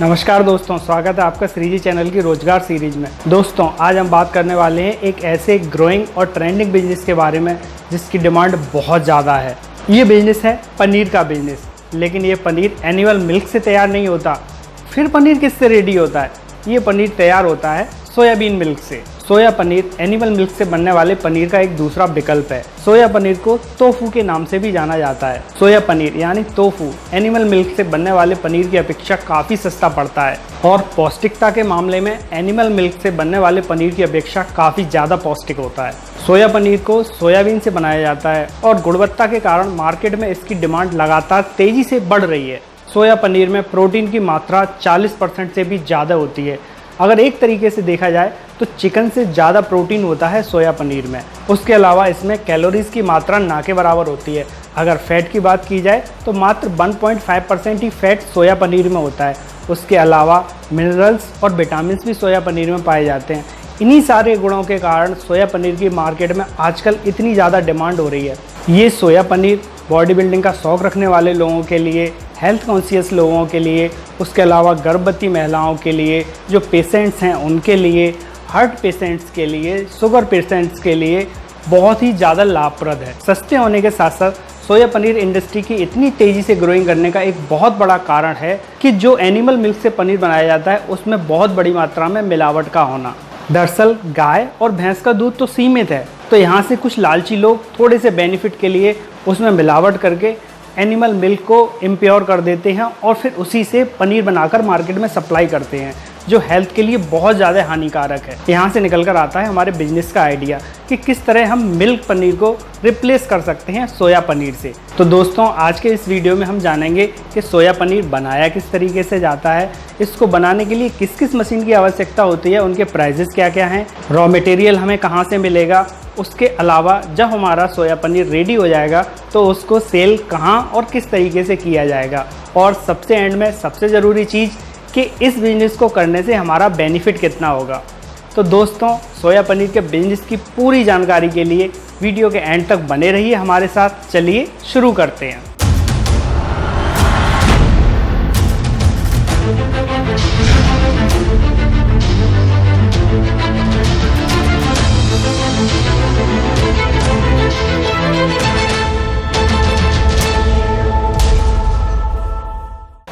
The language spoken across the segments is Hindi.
नमस्कार दोस्तों, स्वागत है आपका श्रीजी चैनल की रोजगार सीरीज में। दोस्तों आज हम बात करने वाले हैं एक ऐसे ग्रोइंग और ट्रेंडिंग बिजनेस के बारे में जिसकी डिमांड बहुत ज़्यादा है। ये बिजनेस है पनीर का बिजनेस। लेकिन ये पनीर एनिमल मिल्क से तैयार नहीं होता। फिर पनीर किससे रेडी होता है? ये पनीर तैयार होता है सोयाबीन मिल्क से। सोया पनीर एनिमल मिल्क से बनने वाले पनीर का एक दूसरा विकल्प है। सोया पनीर को तोफू के नाम से भी जाना जाता है। सोया पनीर यानी तोफू एनिमल मिल्क से बनने वाले पनीर की अपेक्षा काफ़ी सस्ता पड़ता है और पौष्टिकता के मामले में एनिमल मिल्क से बनने वाले पनीर की अपेक्षा काफ़ी ज़्यादा पौष्टिक होता है। सोया पनीर को सोयाबीन से बनाया जाता है और गुणवत्ता के कारण मार्केट में इसकी डिमांड लगातार तेज़ी से बढ़ रही है। सोया पनीर में प्रोटीन की मात्रा 40% से भी ज़्यादा होती है। अगर एक तरीके से देखा जाए तो चिकन से ज़्यादा प्रोटीन होता है सोया पनीर में। उसके अलावा इसमें कैलोरीज की मात्रा ना के बराबर होती है। अगर फैट की बात की जाए तो मात्र 1.5% ही फैट सोया पनीर में होता है। उसके अलावा मिनरल्स और विटामिन भी सोया पनीर में पाए जाते हैं। इन्हीं सारे गुणों के कारण सोया पनीर की मार्केट में आजकल इतनी ज़्यादा डिमांड हो रही है। ये सोया पनीर बॉडी बिल्डिंग का शौक़ रखने वाले लोगों के लिए, हेल्थ कॉन्शियस लोगों के लिए, उसके अलावा गर्भवती महिलाओं के लिए, जो पेशेंट्स हैं उनके लिए, हार्ट पेशेंट्स के लिए, शुगर पेशेंट्स के लिए बहुत ही ज़्यादा लाभप्रद है। सस्ते होने के साथ साथ सोया पनीर इंडस्ट्री की इतनी तेज़ी से ग्रोइंग करने का एक बहुत बड़ा कारण है कि जो एनिमल मिल्क से पनीर बनाया जाता है उसमें बहुत बड़ी मात्रा में मिलावट का होना। दरअसल गाय और भैंस का दूध तो सीमित है, तो यहाँ से कुछ लालची लोग थोड़े से बेनिफिट के लिए उसमें मिलावट करके एनिमल मिल्क को इम्प्योर कर देते हैं और फिर उसी से पनीर बनाकर मार्केट में सप्लाई करते हैं, जो हेल्थ के लिए बहुत ज़्यादा हानिकारक है। यहाँ से निकल कर आता है हमारे बिजनेस का आइडिया कि किस तरह हम मिल्क पनीर को रिप्लेस कर सकते हैं सोया पनीर से। तो दोस्तों आज के इस वीडियो में हम जानेंगे कि सोया पनीर बनाया किस तरीके से जाता है, इसको बनाने के लिए किस किस मशीन की आवश्यकता होती है, उनके प्राइजेस क्या क्या हैं, रॉ मटेरियल हमें कहाँ से मिलेगा। उसके अलावा जब हमारा सोया पनीर रेडी हो जाएगा तो उसको सेल कहाँ और किस तरीके से किया जाएगा, और सबसे एंड में सबसे ज़रूरी चीज़ कि इस बिज़नेस को करने से हमारा बेनिफिट कितना होगा। तो दोस्तों सोया पनीर के बिज़नेस की पूरी जानकारी के लिए वीडियो के एंड तक बने रहिए हमारे साथ। चलिए शुरू करते हैं।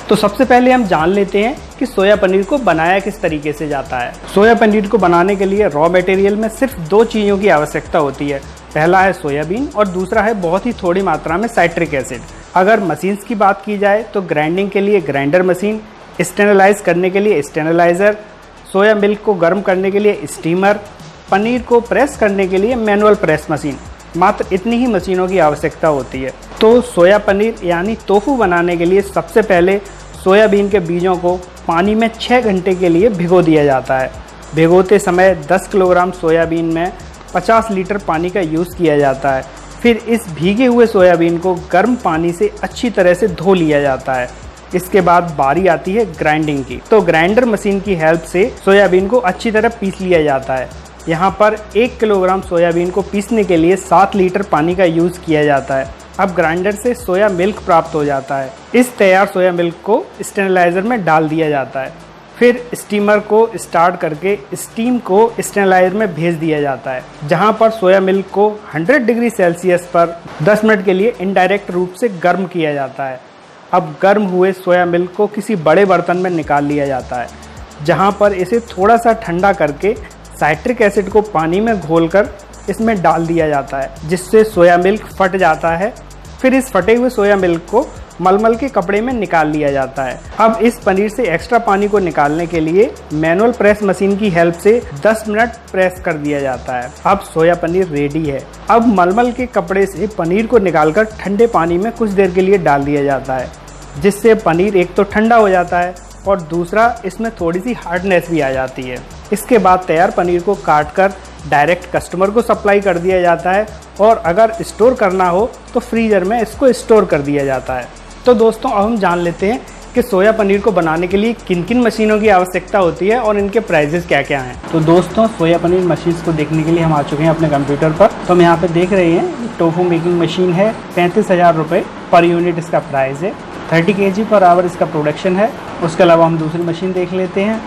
तो सबसे पहले हम जान लेते हैं कि सोया पनीर को बनाया किस तरीके से जाता है। सोया पनीर को बनाने के लिए रॉ मटेरियल में सिर्फ दो चीज़ों की आवश्यकता होती है। पहला है सोयाबीन और दूसरा है बहुत ही थोड़ी मात्रा में साइट्रिक एसिड। अगर मशीन्स की बात की जाए तो ग्राइंडिंग के लिए ग्राइंडर मशीन, स्टेरलाइज करने के लिए स्टेरलाइज़र, सोया मिल्क को गर्म करने के लिए स्टीमर, पनीर को प्रेस करने के लिए मैनुअल प्रेस मशीन, मात्र इतनी ही मशीनों की आवश्यकता होती है। तो सोया पनीर यानी टोफू बनाने के लिए सबसे पहले सोयाबीन के बीजों को पानी में 6 घंटे के लिए भिगो दिया जाता है। भिगोते समय 10 किलोग्राम सोयाबीन में 50 लीटर पानी का यूज़ किया जाता है। फिर इस भीगे हुए सोयाबीन को गर्म पानी से अच्छी तरह से धो लिया जाता है। इसके बाद बारी आती है ग्राइंडिंग की। तो ग्राइंडर मशीन की हेल्प से सोयाबीन को अच्छी तरह पीस लिया जाता है। यहाँ पर 1 किलोग्राम सोयाबीन को पीसने के लिए 7 लीटर पानी का यूज़ किया जाता है। अब ग्राइंडर से सोया मिल्क प्राप्त हो जाता है। इस तैयार सोया मिल्क को स्टेरलाइज़र में डाल दिया जाता है। फिर स्टीमर को स्टार्ट करके स्टीम को स्टेरलाइज़र में भेज दिया जाता है, जहां पर सोया मिल्क को 100 डिग्री सेल्सियस पर 10 मिनट के लिए इनडायरेक्ट रूप से गर्म किया जाता है। अब गर्म हुए सोया मिल्क को किसी बड़े बर्तन में निकाल लिया जाता है, जहां पर इसे थोड़ा सा ठंडा करके साइट्रिक एसिड को पानी में घोलकर इसमें डाल दिया जाता है, जिससे सोया मिल्क फट जाता है। फिर इस फटे हुए सोया मिल्क को मलमल के कपड़े में निकाल लिया जाता है। अब इस पनीर से एक्स्ट्रा पानी को निकालने के लिए मैनुअल प्रेस मशीन की हेल्प से 10 मिनट प्रेस कर दिया जाता है। अब सोया पनीर रेडी है। अब मलमल के कपड़े से पनीर को निकालकर ठंडे पानी में कुछ देर के लिए डाल दिया जाता है, जिससे पनीर एक तो ठंडा हो जाता है और दूसरा इसमें थोड़ी सी हार्डनेस भी आ जाती है। इसके बाद तैयार पनीर को काटकर डायरेक्ट कस्टमर को सप्लाई कर दिया जाता है और अगर स्टोर करना हो तो फ्रीजर में इसको स्टोर कर दिया जाता है। तो दोस्तों अब हम जान लेते हैं कि सोया पनीर को बनाने के लिए किन किन मशीनों की आवश्यकता होती है और इनके प्राइजेस क्या क्या हैं। तो दोस्तों सोया पनीर मशीन को देखने के लिए हम आ चुके हैं अपने कंप्यूटर पर। तो हम यहाँ पे देख रहे हैं टोफू मेकिंग मशीन है, 35,000 रुपये पर यूनिट इसका प्राइस है। 30 kg पर आवर इसका प्रोडक्शन है। उसके अलावा हम दूसरी मशीन देख लेते हैं।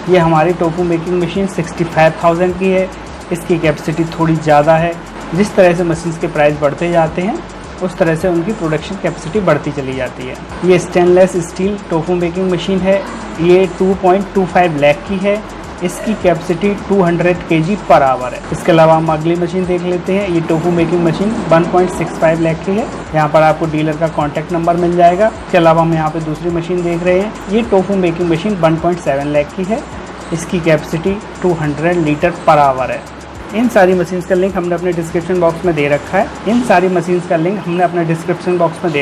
ये हमारी टोफू मेकिंग मशीन 65,000 की है। इसकी कैपेसिटी थोड़ी ज़्यादा है। जिस तरह से मशीन्स के प्राइस बढ़ते जाते हैं उस तरह से उनकी प्रोडक्शन कैपेसिटी बढ़ती चली जाती है। ये stainless steel tofu making machine है। ये 2.25 लाख की है। इसकी कैपेसिटी 200 kg पर आवर है। इसके अलावा हम अगली मशीन देख लेते हैं। ये टोफू मेकिंग मशीन 1.65 लाख की है। यहाँ पर आपको डीलर का कॉन्टैक्ट नंबर मिल जाएगा। इसके अलावा हम यहाँ पे दूसरी मशीन देख रहे हैं। ये टोफू मेकिंग मशीन 1.7 लाख की है। इसकी कैपेसिटी 200 लीटर पर आवर है। इन सारी मशीन्स का लिंक हमने अपने डिस्क्रिप्शन बॉक्स में दे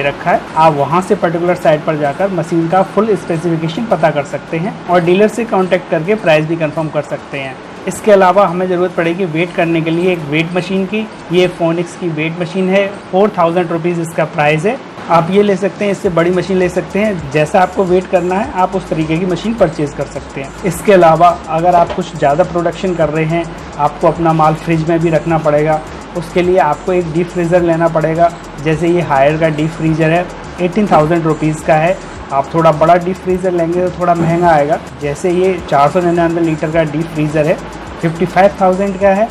रखा है। आप वहां से पर्टिकुलर साइट पर जाकर मशीन का फुल स्पेसिफिकेशन पता कर सकते हैं और डीलर से कांटेक्ट करके प्राइस भी कंफर्म कर सकते हैं। इसके अलावा हमें ज़रूरत पड़ेगी वेट करने के लिए एक वेट मशीन की। ये फोनिक्स की वेट मशीन है। 4000 रुपीज़ इसका प्राइस है। आप ये ले सकते हैं, इससे बड़ी मशीन ले सकते हैं। जैसा आपको वेट करना है आप उस तरीके की मशीन परचेज़ कर सकते हैं। इसके अलावा अगर आप कुछ ज़्यादा प्रोडक्शन कर रहे हैं, आपको अपना माल फ्रिज में भी रखना पड़ेगा। उसके लिए आपको एक डीप फ्रीज़र लेना पड़ेगा। जैसे ये हायर का डीप फ्रीज़र है, 18,000 रुपीज़ का है। आप थोड़ा बड़ा डीप फ्रीज़र लेंगे तो थोड़ा महंगा आएगा। जैसे ये 499 लीटर का डीप फ्रीज़र है, 55,000 का है।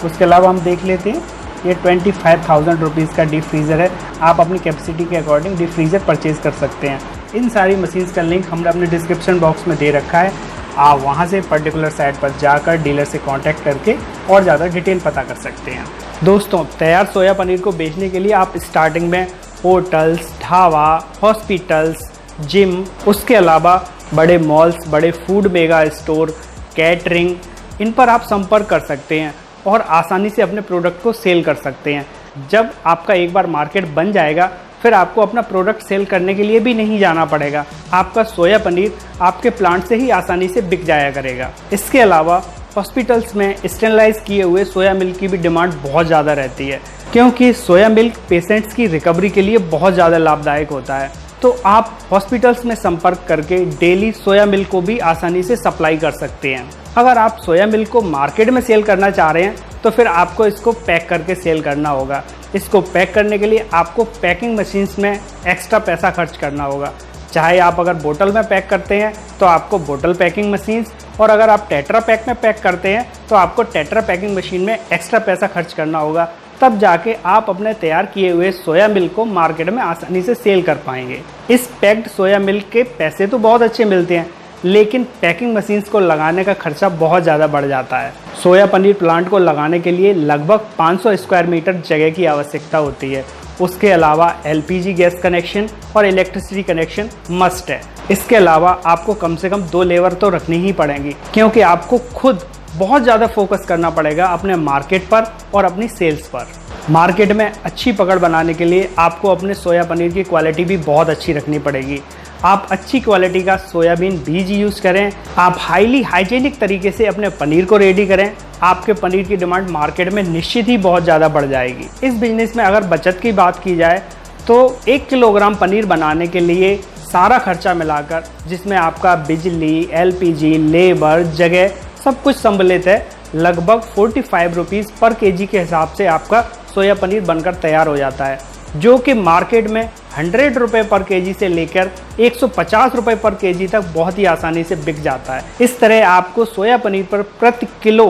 उसके अलावा हम देख लेते हैं, ये 25,000 रुपीज़ का डीप फ्रीज़र है। आप अपनी कैपेसिटी के अकॉर्डिंग डीप फ्रीज़र परचेज़ कर सकते हैं। इन सारी मशीन्स का लिंक हमने अपने डिस्क्रिप्शन बॉक्स में दे रखा है। आप वहां से पर्टिकुलर साइट पर जाकर डीलर से कांटेक्ट करके और ज़्यादा डिटेल पता कर सकते हैं। दोस्तों, तैयार सोया पनीर को बेचने के लिए आप स्टार्टिंग में होटल्स, ढाबा, हॉस्पिटल्स, जिम, उसके अलावा बड़े मॉल्स, बड़े फूड मेगा स्टोर, कैटरिंग, इन पर आप संपर्क कर सकते हैं और आसानी से अपने प्रोडक्ट को सेल कर सकते हैं। जब आपका एक बार मार्केट बन जाएगा फिर आपको अपना प्रोडक्ट सेल करने के लिए भी नहीं जाना पड़ेगा। आपका सोया पनीर आपके प्लांट से ही आसानी से बिक जाया करेगा। इसके अलावा हॉस्पिटल्स में स्टेरलाइज किए हुए सोया मिल्क की भी डिमांड बहुत ज़्यादा रहती है, क्योंकि सोया मिल्क पेशेंट्स की रिकवरी के लिए बहुत ज़्यादा लाभदायक होता है। तो आप हॉस्पिटल्स में संपर्क करके डेली सोया मिल्क को भी आसानी से सप्लाई कर सकते हैं। अगर आप सोया मिल्क को मार्केट में सेल करना चाह रहे हैं तो फिर आपको इसको पैक करके सेल करना होगा। इसको पैक करने के लिए आपको पैकिंग मशीन्स में एक्स्ट्रा पैसा खर्च करना होगा। चाहे आप अगर बोतल में पैक करते हैं तो आपको बोतल पैकिंग मशीन्स, और अगर आप टेट्रा पैक में पैक करते हैं तो आपको टेट्रा पैकिंग मशीन में एक्स्ट्रा पैसा खर्च करना होगा। तब जाके आप अपने तैयार किए हुए सोया मिल्क को मार्केट में आसानी से सेल कर पाएंगे। इस पैक्ड सोया मिल्क के पैसे तो बहुत अच्छे मिलते हैं, लेकिन पैकिंग मशीन्स को लगाने का खर्चा बहुत ज़्यादा बढ़ जाता है। सोया पनीर प्लांट को लगाने के लिए लगभग 500 स्क्वायर मीटर जगह की आवश्यकता होती है। उसके अलावा एलपीजी गैस कनेक्शन और इलेक्ट्रिसिटी कनेक्शन मस्ट है। इसके अलावा आपको कम से कम 2 लेबर तो रखनी ही पड़ेंगी, क्योंकि आपको खुद बहुत ज़्यादा फोकस करना पड़ेगा अपने मार्केट पर और अपनी सेल्स पर। मार्केट में अच्छी पकड़ बनाने के लिए आपको अपने सोया पनीर की क्वालिटी भी बहुत अच्छी रखनी पड़ेगी। आप अच्छी क्वालिटी का सोयाबीन बीज यूज़ करें। आप हाईली हाइजीनिक तरीके से अपने पनीर को रेडी करें। आपके पनीर की डिमांड मार्केट में निश्चित ही बहुत ज़्यादा बढ़ जाएगी। इस बिजनेस में अगर बचत की बात की जाए तो 1 किलोग्राम पनीर बनाने के लिए सारा खर्चा मिलाकर, जिसमें आपका बिजली, एलपीजी, लेबर, जगह सब कुछ सम्मिलित है, लगभग 45 रुपीज़ पर केजी के हिसाब से आपका सोया पनीर बनकर तैयार हो जाता है, जो कि मार्केट में 100 रुपये पर केजी से लेकर 150 रुपये पर केजी तक बहुत ही आसानी से बिक जाता है। इस तरह आपको सोया पनीर पर प्रति किलो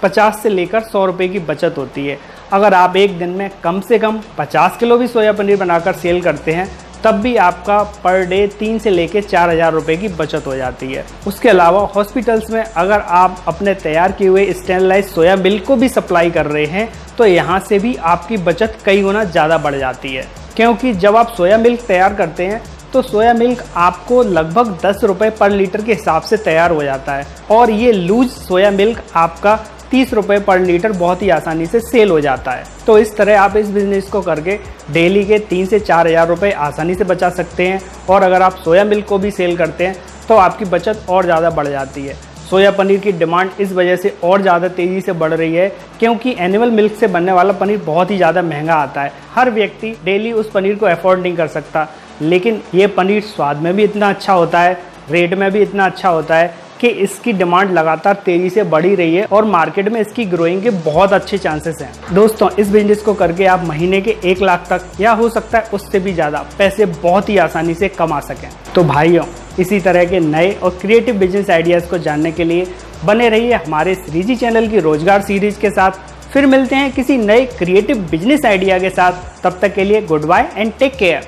50 से लेकर 100 रुपये की बचत होती है। अगर आप एक दिन में कम से कम 50 किलो भी सोया पनीर बनाकर सेल करते हैं तब भी आपका पर डे 3 से लेकर 4,000 रुपये की बचत हो जाती है। उसके अलावा हॉस्पिटल्स में अगर आप अपने तैयार किए हुए स्टेरलाइज सोया मिल्क को भी सप्लाई कर रहे हैं तो यहाँ से भी आपकी बचत कई गुना ज़्यादा बढ़ जाती है, क्योंकि जब आप सोया मिल्क तैयार करते हैं तो सोया मिल्क आपको लगभग 10 रुपये पर लीटर के हिसाब से तैयार हो जाता है, और ये लूज सोया मिल्क आपका 30 रुपये पर लीटर बहुत ही आसानी से सेल हो जाता है। तो इस तरह आप इस बिज़नेस को करके डेली के 3 से 4,000 रुपये आसानी से बचा सकते हैं। और अगर आप सोया मिल्क को भी सेल करते हैं तो आपकी बचत और ज़्यादा बढ़ जाती है। सोया पनीर की डिमांड इस वजह से और ज़्यादा तेज़ी से बढ़ रही है, क्योंकि एनिमल मिल्क से बनने वाला पनीर बहुत ही ज़्यादा महंगा आता है। हर व्यक्ति डेली उस पनीर को अफोर्ड नहीं कर सकता, लेकिन ये पनीर स्वाद में भी इतना अच्छा होता है, रेट में भी इतना अच्छा होता है कि इसकी डिमांड लगातार तेजी से बढ़ी रही है और मार्केट में इसकी ग्रोइंग के बहुत अच्छे चांसेस हैं। दोस्तों, इस बिजनेस को करके आप महीने के 1 लाख तक या हो सकता है उससे भी ज़्यादा पैसे बहुत ही आसानी से कमा सकें। तो भाइयों, इसी तरह के नए और क्रिएटिव बिजनेस आइडियाज़ को जानने के लिए बने रहिए हमारे श्रीजी चैनल की रोजगार सीरीज के साथ। फिर मिलते हैं किसी नए क्रिएटिव बिजनेस आइडिया के साथ। तब तक के लिए goodbye and take care.